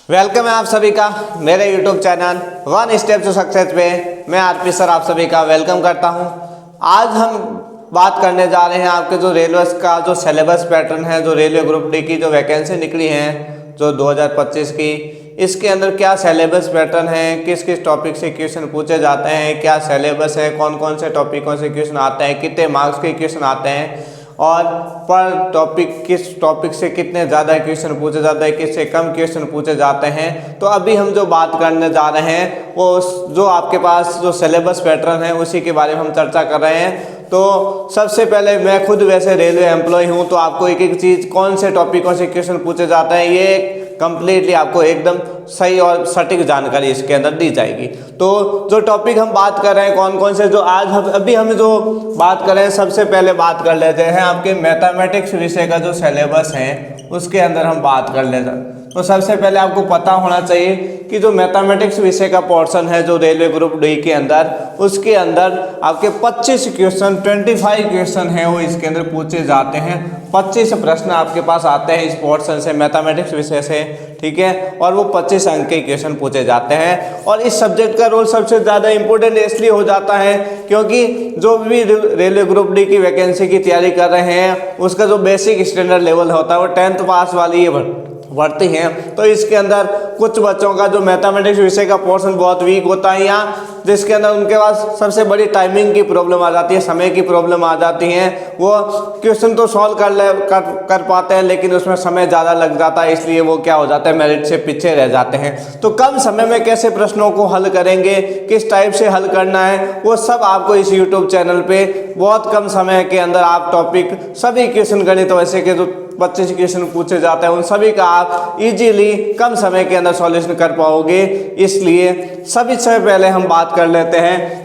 Welcome है आप सभी का मेरे YouTube channel one step to success पे। मैं आरपी सर आप सभी का वेलकम करता हूं। आज हम बात करने जा रहे हैं आपके जो रेलवे का जो सिलेबस पैटर्न है, जो रेलवे ग्रुप डी की जो वैकेंसी निकली है जो 2025 की, इसके अंदर क्या सिलेबस पैटर्न है, किस किस टॉपिक से क्वेश्चन पूछे जाते हैं, क्या सिलेबस है, कौन कौन से टॉपिकों से क्वेश्चन आते हैं, कितने मार्क्स के क्वेश्चन आते हैं और पर टॉपिक किस टॉपिक से कितने ज़्यादा क्वेश्चन पूछे जाते हैं, किससे कम क्वेश्चन पूछे जाते हैं। तो अभी हम जो बात करने जा रहे हैं वो जो आपके पास जो सिलेबस पैटर्न है उसी के बारे में हम चर्चा कर रहे हैं। तो सबसे पहले मैं खुद वैसे रेलवे एम्प्लॉय हूँ, तो आपको एक एक चीज़ कौन से टॉपिकों से क्वेश्चन पूछे जाते हैं ये कंप्लीटली आपको एकदम सही और सटीक जानकारी इसके अंदर दी जाएगी। तो जो टॉपिक हम बात कर रहे हैं कौन कौन से, जो आज हम जो बात कर रहे हैं, सबसे पहले बात कर लेते हैं आपके मैथमेटिक्स विषय का जो सिलेबस है उसके अंदर हम बात कर लेते हैं। तो सबसे पहले आपको पता होना चाहिए कि जो मैथमेटिक्स विषय का पोर्शन है जो रेलवे ग्रुप डी के अंदर, उसके अंदर आपके 25 क्वेश्चन 25 क्वेश्चन है वो इसके अंदर पूछे जाते हैं। 25 प्रश्न आपके पास आते हैं इस पोर्शन से, मैथमेटिक्स विषय से, ठीक है, और वो 25 अंक के क्वेश्चन पूछे जाते हैं। और इस सब्जेक्ट का रोल सबसे ज़्यादा इंपॉर्टेंट इसलिए हो जाता है क्योंकि जो भी रेलवे ग्रुप डी की वैकेंसी की तैयारी कर रहे हैं उसका जो बेसिक स्टैंडर्ड लेवल होता है वो 10th पास वाली ये बढ़ती हैं। तो इसके अंदर कुछ बच्चों का जो मैथमेटिक्स विषय का पोर्शन बहुत वीक होता है या जिसके अंदर उनके पास सबसे बड़ी टाइमिंग की प्रॉब्लम आ जाती है, समय की प्रॉब्लम आ जाती है। वो क्वेश्चन तो सॉल्व कर पाते हैं लेकिन उसमें समय ज़्यादा लग जाता है, इसलिए वो क्या हो जाता है, मेरिट से पीछे रह जाते हैं। तो कम समय में कैसे प्रश्नों को हल करेंगे, किस टाइप से हल करना है, वो सब आपको इस यूट्यूब चैनल पे बहुत कम समय के अंदर आप टॉपिक सभी क्वेश्चन गणित वैसे के जो 25 क्वेश्चन पूछे जाते हैं उन सभी का आप इजीली कम समय के अंदर सॉल्यूशन कर पाओगे। इसलिए सभी से पहले हम बात कर लेते हैं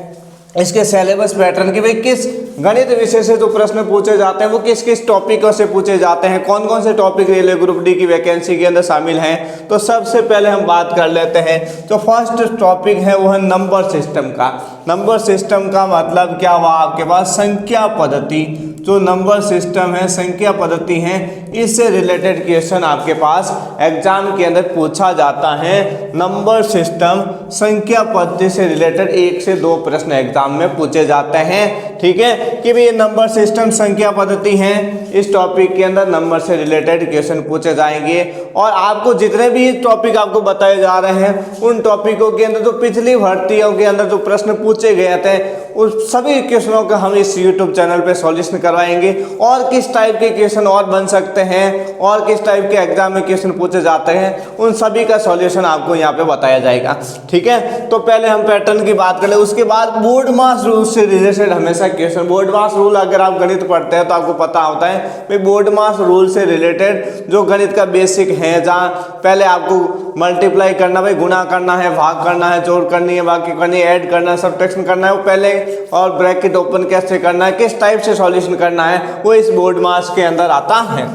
इसके सिलेबस पैटर्न की, भाई किस गणित विषय से जो प्रश्न पूछे जाते हैं वो किस किस टॉपिकों से पूछे जाते हैं, कौन कौन से टॉपिक रेलवे ग्रुप डी की वैकेंसी के अंदर शामिल हैं। तो सबसे पहले हम बात कर लेते हैं जो फर्स्ट टॉपिक है वो है नंबर सिस्टम का। नंबर सिस्टम का मतलब क्या हुआ, आपके पास संख्या पद्धति, जो नंबर सिस्टम है, संख्या पद्धति है, इससे रिलेटेड क्वेश्चन आपके पास एग्जाम के अंदर पूछा जाता है। नंबर सिस्टम संख्या पद्धति से रिलेटेड 1 से 2 प्रश्न एग्जाम में पूछे जाते हैं, ठीक है, कि भाई ये नंबर सिस्टम संख्या पद्धति है, इस टॉपिक के अंदर नंबर से रिलेटेड क्वेश्चन पूछे जाएंगे। और आपको जितने भी टॉपिक आपको बताए जा रहे हैं उन टॉपिकों के अंदर जो पिछली भर्तियों के अंदर जो प्रश्न पूछे गए थे उस सभी क्वेश्चनों का हम इस यूट्यूब चैनल पे सॉल्यूशन करवाएंगे। और किस टाइप के क्वेश्चन और बन सकते हैं और किस टाइप के एग्जाम में क्वेश्चन पूछे जाते हैं उन सभी का सॉल्यूशन आपको यहाँ पे बताया जाएगा, ठीक है। तो पहले हम पैटर्न की बात कर ले, उसके बाद बोर्ड मास रूल से रिलेटेड हमेशा क्वेश्चन, बोर्ड मास रूल अगर आप गणित पढ़ते हैं तो आपको पता होता है भाई बोर्ड मास रूल से रिलेटेड जो गणित का बेसिक है, जहाँ पहले आपको मल्टीप्लाई करना, भाई गुणा करना है, भाग करना है, जोड़ करनी है, बाकी करनी है, ऐड करना है, सब्ट्रैक्शन करना है, वो पहले, और ब्रैकेट ओपन कैसे करना है, किस टाइप से सॉल्यूशन करना है, वो इस बोर्ड मास के अंदर आता है।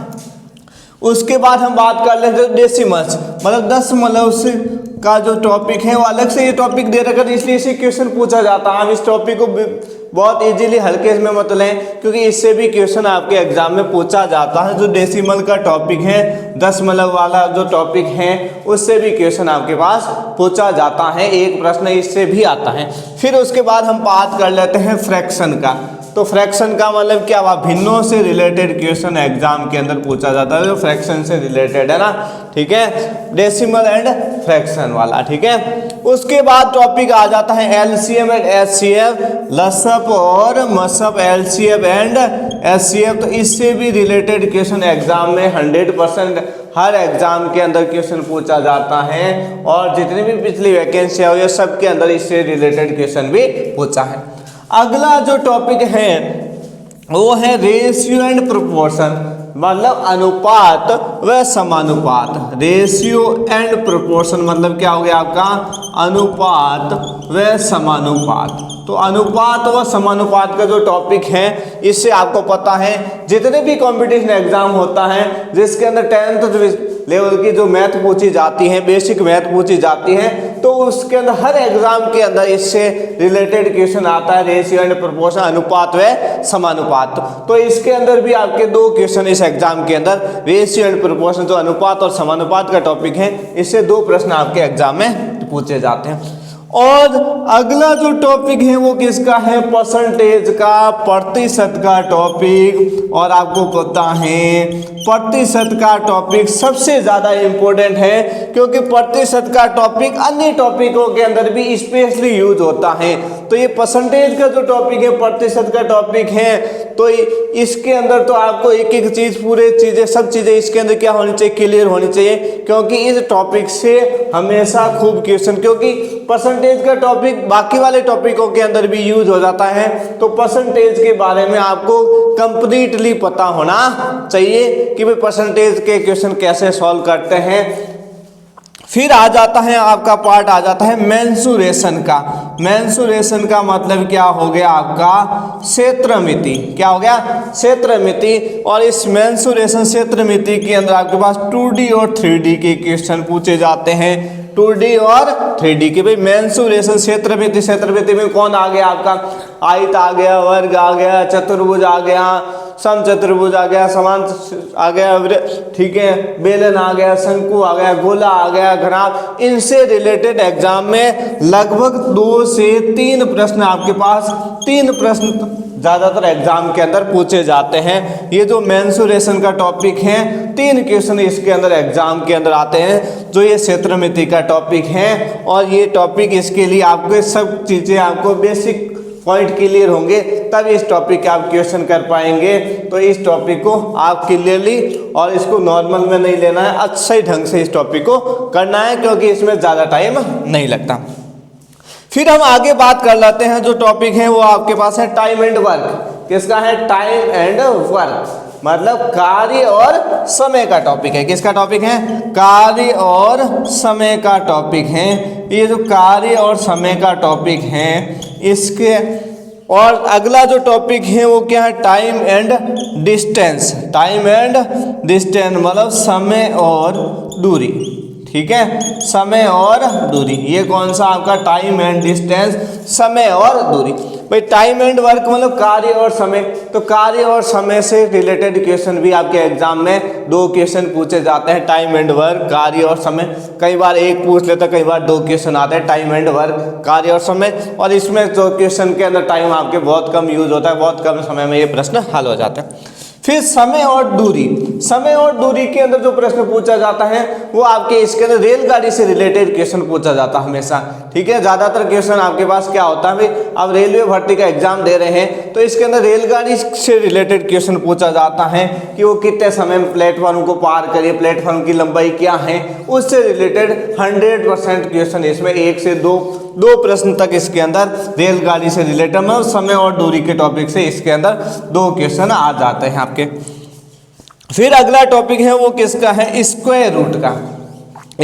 उसके बाद हम बात कर लेते हैं डेसिमल्स, मतलब दशमलव का जो टॉपिक है वो अलग से ये टॉपिक दे रखा है, इसलिए इसे क्वेश्चन पूछा जाता है। हम इस टॉपिक को बहुत इजीली हल्के में मत लें क्योंकि इससे भी क्वेश्चन आपके एग्जाम में पूछा जाता है। जो डेसिमल का टॉपिक है, दशमलव वाला जो टॉपिक है, उससे भी क्वेश्चन आपके पास पूछा जाता है, एक प्रश्न इससे भी आता है। फिर उसके बाद हम बात कर लेते हैं फ्रैक्शन का। तो फ्रैक्शन का मतलब क्या हुआ, भिन्नों से रिलेटेड क्वेश्चन एग्जाम के अंदर पूछा जाता है, जो फ्रैक्शन से रिलेटेड है ना, ठीक है, डेसिमल एंड फ्रैक्शन वाला, ठीक है। उसके बाद टॉपिक आ जाता है एलसीएम एंड एचसीएफ, लसअप और मसअप, एलसीएम एंड एचसीएफ। तो इससे भी रिलेटेड क्वेश्चन एग्जाम में 100% हर एग्जाम के अंदर क्वेश्चन पूछा जाता है। और जितनी भी पिछली वैकेंसी है ये सब के अंदर इससे रिलेटेड क्वेश्चन भी पूछा है। अगला जो टॉपिक है वो है रेशियो एंड प्रोपोर्शन, मतलब अनुपात व समानुपात। रेशियो एंड प्रोपोर्शन मतलब क्या हो गया आपका, अनुपात व समानुपात। तो अनुपात व समानुपात का जो टॉपिक है इससे आपको पता है जितने भी कंपटीशन एग्जाम होता है जिसके अंदर 10th लेवल की जो मैथ पूछी जाती है, बेसिक मैथ पूछी जाती है, तो उसके अंदर हर एग्जाम के अंदर इससे रिलेटेड क्वेश्चन आता है, रेशियो एंड प्रोपोर्शन, अनुपात व समानुपात। तो इसके अंदर भी आपके 2 क्वेश्चन इस एग्जाम के अंदर रेशियो एंड प्रोपोर्शन, जो अनुपात और समानुपात का टॉपिक है, इससे 2 प्रश्न आपके एग्जाम में पूछे जाते हैं। और अगला जो टॉपिक है वो किसका है, परसेंटेज का, प्रतिशत का टॉपिक। और आपको पता है प्रतिशत का टॉपिक सबसे ज्यादा इंपॉर्टेंट है, क्योंकि प्रतिशत का टॉपिक अन्य टॉपिकों के अंदर भी स्पेशली यूज होता है। तो ये परसेंटेज का जो टॉपिक है, प्रतिशत का टॉपिक है, तो इसके अंदर तो आपको एक एक चीज, पूरे चीजें, सब चीजें इसके अंदर क्या होनी चाहिए, क्लियर होनी चाहिए, क्योंकि इस टॉपिक से हमेशा खूब क्वेश्चन, क्योंकि परसेंटेज का टॉपिक बाकी वाले टॉपिकों के अंदर भी यूज हो जाता है। तो परसेंटेज के बारे में आपको कंप्लीटली पता होना चाहिए कि भाई परसेंटेज के क्वेश्चन कैसे सॉल्व करते हैं। फिर आ जाता है आपका पार्ट, आ जाता है मेंसुरेशन का। मेंसुरेशन का मतलब क्या हो गया आपका, क्षेत्रमिति। क्या हो गया, क्षेत्रमिति। और इस मेंसुरेशन क्षेत्रमिति के अंदर आपके पास 2D और 3D के क्वेश्चन पूछे जाते हैं, 2D और 3D के। भाई मेंसुरेशन क्षेत्रमिति, क्षेत्रमिति में कौन आ गया आपका, आयत आ गया, वर्ग आ गया, चतुर्भुज आ गया, समचतुर्भुज आ गया, समान आ गया, ठीक है, बेलन आ गया, शंकु आ गया, गोला आ गया, घनाभ। इनसे रिलेटेड एग्जाम में लगभग 2 से 3 प्रश्न आपके पास, 3 प्रश्न ज्यादातर एग्जाम के अंदर पूछे जाते हैं। ये जो मेंसुरेशन का टॉपिक है, 3 क्वेश्चन इसके अंदर एग्जाम के अंदर आते हैं, जो ये क्षेत्रमिति का टॉपिक है। और ये टॉपिक, इसके लिए आपको सब चीजें, आपको बेसिक पॉइंट क्लियर होंगे, तब इस टॉपिक के आप क्वेश्चन कर पाएंगे। तो इस टॉपिक को आप क्लियरली, और इसको नॉर्मल में नहीं लेना है, अच्छे ढंग से इस टॉपिक को करना है, क्योंकि इसमें ज़्यादा टाइम नहीं लगता। फिर हम आगे बात कर लेते हैं, जो टॉपिक है वो आपके पास है टाइम एंड वर्क। किसका है, टाइम एंड वर्क, मतलब कार्य और समय का टॉपिक है। किसका टॉपिक है, कार्य और समय का टॉपिक है। ये जो कार्य और समय का टॉपिक है, इसके और अगला जो टॉपिक है वो क्या है, time and distance. Time and distance मतलब समय और दूरी, ठीक है, समय और दूरी। ये कौन सा आपका, टाइम एंड डिस्टेंस, समय और दूरी। भाई टाइम एंड वर्क मतलब कार्य और समय, तो कार्य और समय से रिलेटेड क्वेश्चन भी आपके एग्जाम में 2 क्वेश्चन पूछे जाते हैं, टाइम एंड वर्क, कार्य और समय। कई बार 1 पूछ लेता, कई बार 2 क्वेश्चन आते हैं, टाइम एंड वर्क, कार्य और समय। और इसमें जो क्वेश्चन के अंदर टाइम आपके बहुत कम यूज होता है, बहुत कम समय में ये प्रश्न हल हो जाते हैं। फिर समय और दूरी, समय और दूरी के अंदर जो प्रश्न पूछा जाता है वो आपके इसके अंदर रेलगाड़ी से रिलेटेड क्वेश्चन पूछा जाता है हमेशा, ठीक है। ज्यादातर क्वेश्चन आपके पास क्या होता है, भाई आप रेलवे भर्ती का एग्जाम दे रहे हैं, तो इसके अंदर रेलगाड़ी से रिलेटेड क्वेश्चन पूछा जाता है कि वो कितने समय में प्लेटफॉर्म को पार करिए, प्लेटफॉर्म की लंबाई क्या है, उससे रिलेटेड 100% क्वेश्चन इसमें 1 से 2 प्रश्न तक इसके अंदर रेलगाड़ी से रिलेटेड, मतलब समय और दूरी के टॉपिक से इसके अंदर 2 क्वेश्चन आ जाते हैं आपके। फिर अगला टॉपिक है वो किसका है, स्क्वायर रूट का।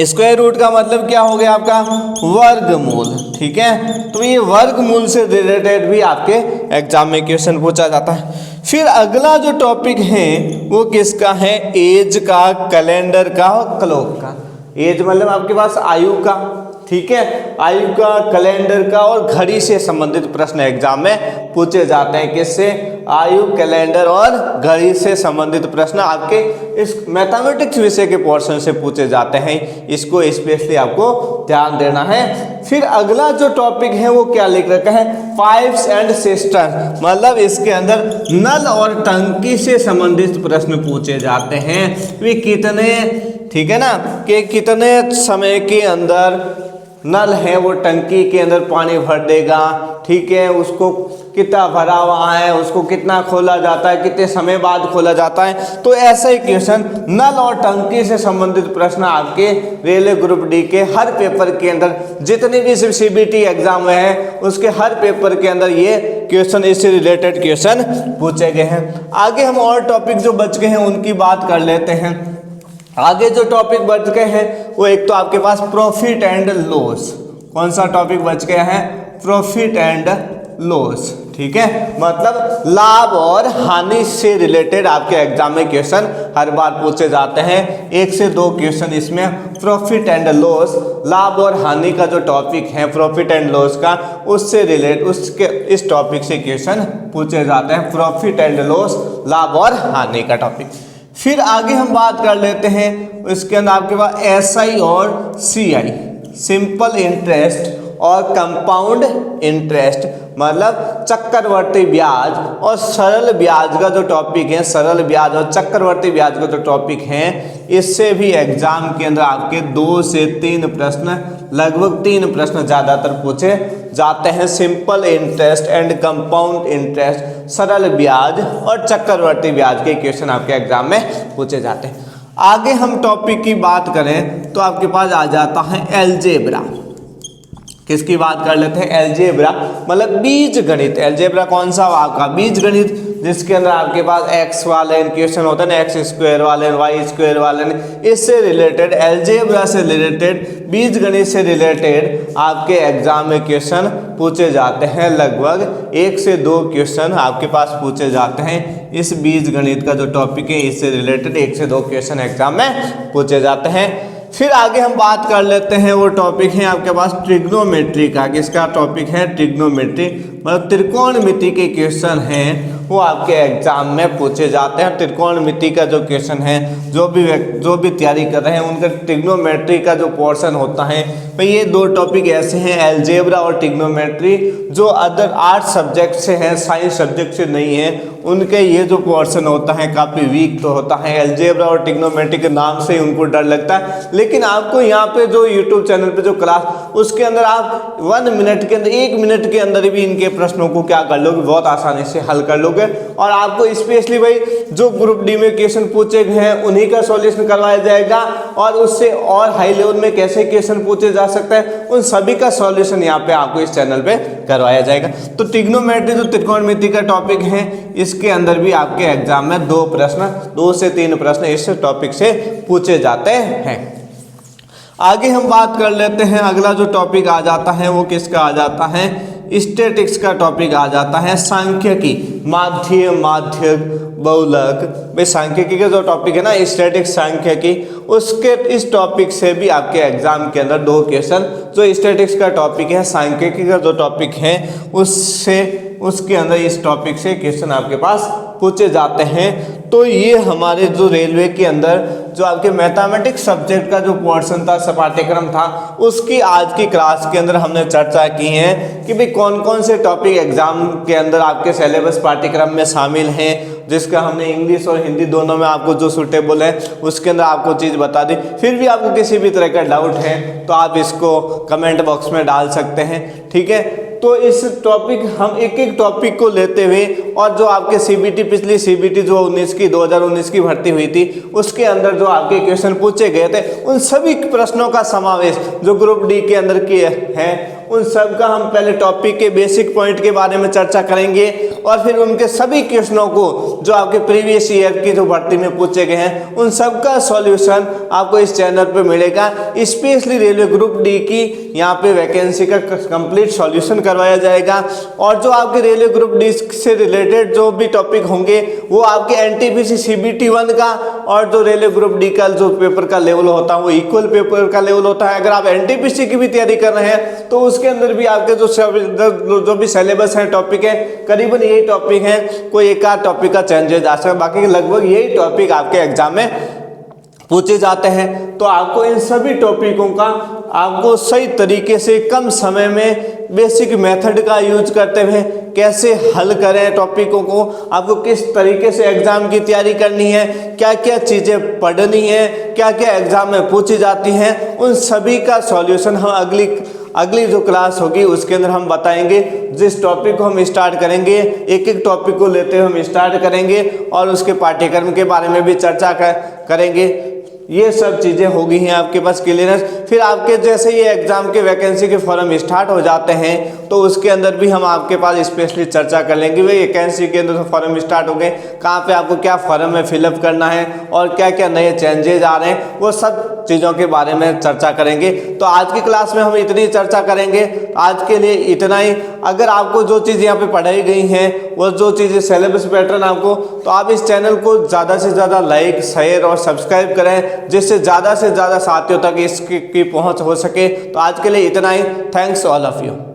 स्क्वायर रूट का मतलब क्या हो गया आपका, वर्गमूल, ठीक है। तो ये वर्गमूल से रिलेटेड भी आपके एग्जाम में क्वेश्चन पूछा जाता है। फिर अगला जो टॉपिक है वो किसका है, एज का, कैलेंडर का और क्लॉक का। एज मतलब आपके पास आयु का, ठीक है, आयु का, कैलेंडर का और घड़ी से संबंधित प्रश्न एग्जाम में पूछे जाते हैं। किससे, आयु, कैलेंडर और घड़ी से संबंधित प्रश्न आपके इस मैथमेटिक्स विषय के पोर्शन से पूछे जाते हैं, इसको स्पेशली आपको ध्यान देना है। फिर अगला जो टॉपिक है वो क्या लिख रखा है, पाइप्स एंड सिस्टम, मतलब इसके अंदर नल और टंकी से संबंधित प्रश्न पूछे जाते हैं। वे कितने, ठीक है ना, कि कितने समय के अंदर नल है वो टंकी के अंदर पानी भर देगा, ठीक है, उसको कितना भरा हुआ है, उसको कितना खोला जाता है, कितने समय बाद खोला जाता है। तो ऐसा ही क्वेश्चन नल और टंकी से संबंधित प्रश्न आपके रेलवे ग्रुप डी के हर पेपर के अंदर, जितने भी CBT एग्जाम है उसके हर पेपर के अंदर ये क्वेश्चन, इससे रिलेटेड क्वेश्चन पूछे गए हैं। आगे हम और टॉपिक जो बच गए हैं उनकी बात कर लेते हैं। आगे जो टॉपिक बच गए हैं वो एक तो आपके पास प्रॉफिट एंड लॉस। कौन सा टॉपिक बच गया है, प्रॉफिट एंड लॉस, ठीक है, मतलब लाभ और हानि से रिलेटेड आपके एग्जाम में क्वेश्चन हर बार पूछे जाते हैं। 1 से 2 क्वेश्चन इसमें प्रॉफिट एंड लॉस, लाभ और हानि का जो टॉपिक है प्रॉफिट एंड लॉस का, उससे रिलेट उसके इस टॉपिक से क्वेश्चन पूछे जाते हैं, प्रॉफिट एंड लॉस, लाभ और हानि का टॉपिक। फिर आगे हम बात कर लेते हैं, इसके अंदर आपके पास एसआई और सीआई, सिंपल इंटरेस्ट और कंपाउंड इंटरेस्ट, मतलब चक्रवर्ती ब्याज और सरल ब्याज का जो टॉपिक है, सरल ब्याज और चक्रवर्ती ब्याज का जो टॉपिक है, इससे भी एग्जाम के अंदर आपके 2 से 3 प्रश्न, लगभग 3 प्रश्न ज़्यादातर पूछे जाते हैं। Simple interest and compound interest, सरल ब्याज और चक्रवर्ती ब्याज के क्वेश्चन आपके एग्जाम में पूछे जाते हैं। आगे हम टॉपिक की बात करें तो आपके पास आ जाता है अलजेब्रा। किसकी बात कर लेते हैं? अलजेब्रा, मतलब बीज गणित। अलजेब्रा कौन सा? आपका बीज गणित, जिसके अंदर आपके पास एक्स वाले क्वेश्चन होते हैं ना, एक्स स्क्वायर वाले, वाई स्क्वायर वाले, इससे रिलेटेड, अलजेब्रा से रिलेटेड, बीज गणित से रिलेटेड आपके एग्जाम में क्वेश्चन पूछे जाते हैं। लगभग 1 से 2 क्वेश्चन आपके पास पूछे जाते हैं। इस बीज गणित का जो टॉपिक है इससे रिलेटेड 1 से 2 क्वेश्चन एग्जाम में पूछे जाते हैं। फिर आगे हम बात कर लेते हैं, वो टॉपिक है आपके पास ट्रिग्नोमेट्री का। किसका टॉपिक है? ट्रिग्नोमेट्री, मतलब त्रिकोणमिति के क्वेश्चन हैं वो आपके एग्जाम में पूछे जाते हैं। त्रिकोणमिति का जो क्वेश्चन है, जो भी तैयारी कर रहे हैं उनका ट्रिग्नोमेट्री का जो पोर्शन होता है, भाई ये 2 टॉपिक ऐसे हैं, अलजेब्रा और ट्रिग्नोमेट्री, जो अदर आर्ट सब्जेक्ट से हैं, साइंस सब्जेक्ट से नहीं है, उनके ये जो पोर्शन होता है काफ़ी वीक तो होता है। अलजेब्रा और ट्रिग्नोमेट्री के नाम से ही उनको डर लगता है, लेकिन आपको यहाँ पे जो यूट्यूब चैनल पे जो क्लास, उसके अंदर आप 1 मिनट के अंदर, 1 मिनट के अंदर भी इनके प्रश्नों को क्या कर लोगे, बहुत आसानी से हल कर लोगे। और आपको स्पेशली भाई जो ग्रुप डी में क्वेश्चन पूछे गए हैं उन्हीं का सॉल्यूशन करवाया जाएगा, और उससे और हाई लेवल में कैसे क्वेश्चन पूछे जा सकते हैं उन सभी का सॉल्यूशन यहाँ पे आपको इस चैनल पे करवाया जाएगा। तो ट्रिग्नोमेट्री जो त्रिकोणमिति का टॉपिक है, इसके अंदर भी आपके एग्जाम में 2 प्रश्न, 2 से 3 प्रश्न इस टॉपिक से पूछे जाते हैं। आगे हम बात कर लेते हैं, अगला जो टॉपिक आ जाता है वो किसका आ जाता है? स्टैटिक्स का टॉपिक आ जाता है। सांख्यिकी, माध्यक, बहुलक, भाई सांख्यिकी का जो टॉपिक है ना, स्टैटिक्स सांख्यिकी, उसके इस टॉपिक से भी आपके एग्जाम के अंदर 2 क्वेश्चन, जो स्टैटिक्स का टॉपिक है, सांख्यिकी का जो टॉपिक है, उसके अंदर इस टॉपिक से क्वेश्चन आपके पास पूछे जाते हैं। तो ये हमारे जो रेलवे के अंदर जो आपके मैथमेटिक्स सब्जेक्ट का जो पोर्शन था, पाठ्यक्रम था, उसकी आज की क्लास के अंदर हमने चर्चा की है कि भाई कौन कौन से टॉपिक एग्जाम के अंदर आपके सिलेबस पाठ्यक्रम में शामिल हैं, जिसका हमने इंग्लिश और हिंदी दोनों में आपको जो सूटेबल है उसके अंदर आपको चीज़ बता दी। फिर भी आपको किसी भी तरह का डाउट है तो आप इसको कमेंट बॉक्स में डाल सकते हैं, ठीक है। तो इस टॉपिक, हम एक एक टॉपिक को लेते हुए, और जो आपके सीबीटी, पिछली सीबीटी जो 2019 की भर्ती हुई थी, उसके अंदर जो आपके क्वेश्चन पूछे गए थे, उन सभी प्रश्नों का समावेश जो ग्रुप डी के अंदर किए हैं, उन सब का हम पहले टॉपिक के बेसिक पॉइंट के बारे में चर्चा करेंगे, और फिर उनके सभी क्वेश्चनों को जो आपके प्रीवियस ईयर की जो भर्ती में पूछे गए हैं उन सब का सॉल्यूशन आपको इस चैनल पे मिलेगा। स्पेशली रेलवे ग्रुप डी की यहाँ पे वैकेंसी का कंप्लीट सॉल्यूशन करवाया जाएगा, और जो आपके रेलवे ग्रुप डी से रिलेटेड जो भी टॉपिक होंगे वो आपके एनटीपीसी सीबीटी 1 का, और जो रेलवे ग्रुप डी का जो पेपर का लेवल होता है वो इक्वल पेपर का लेवल होता है। अगर आप एनटीपीसी की भी तैयारी कर रहे हैं तो उसके अंदर भी आपके जो भी सिलेबस है, टॉपिक है, करीबन यही टॉपिक है, कोई एक आध टॉपिक का चेंजेस आ सकता है, बाकी लगभग यही टॉपिक आपके एग्जाम में पूछे जाते हैं। तो आपको इन सभी टॉपिकों का आपको सही तरीके से कम समय में बेसिक मेथड का यूज करते हुए कैसे हल करें टॉपिकों को, आपको किस तरीके से एग्जाम की तैयारी करनी है, क्या क्या चीज़ें पढ़नी है, क्या क्या एग्जाम में पूछी जाती हैं, उन सभी का सॉल्यूशन हम अगली जो क्लास होगी उसके अंदर हम बताएंगे। जिस टॉपिक को हम स्टार्ट करेंगे, एक एक टॉपिक को लेते हुए हम स्टार्ट करेंगे और उसके पाठ्यक्रम के बारे में भी चर्चा करेंगे। ये सब चीज़ें होगी हैं आपके पास क्लियरेंस। फिर आपके जैसे ये एग्ज़ाम के वैकेंसी के फॉर्म स्टार्ट हो जाते हैं तो उसके अंदर भी हम आपके पास स्पेशली चर्चा कर लेंगे। भाई वैकेंसी के अंदर फॉर्म स्टार्ट हो गए, कहाँ पे आपको क्या फॉर्म में फिलअप करना है और क्या क्या नए चेंजेज आ रहे हैं, वो सब चीज़ों के बारे में चर्चा करेंगे। तो आज की क्लास में हम इतनी चर्चा करेंगे। आज के लिए इतना ही। अगर आपको जो चीज़ यहाँ पे पढ़ाई गई हैं वो जो चीज़ें सिलेबस पैटर्न आपको, तो आप इस चैनल को ज़्यादा से ज़्यादा लाइक शेयर और सब्सक्राइब करें जिससे ज़्यादा से ज़्यादा साथियों तक इसकी पहुँच हो सके। तो आज के लिए इतना ही। Thanks all of you.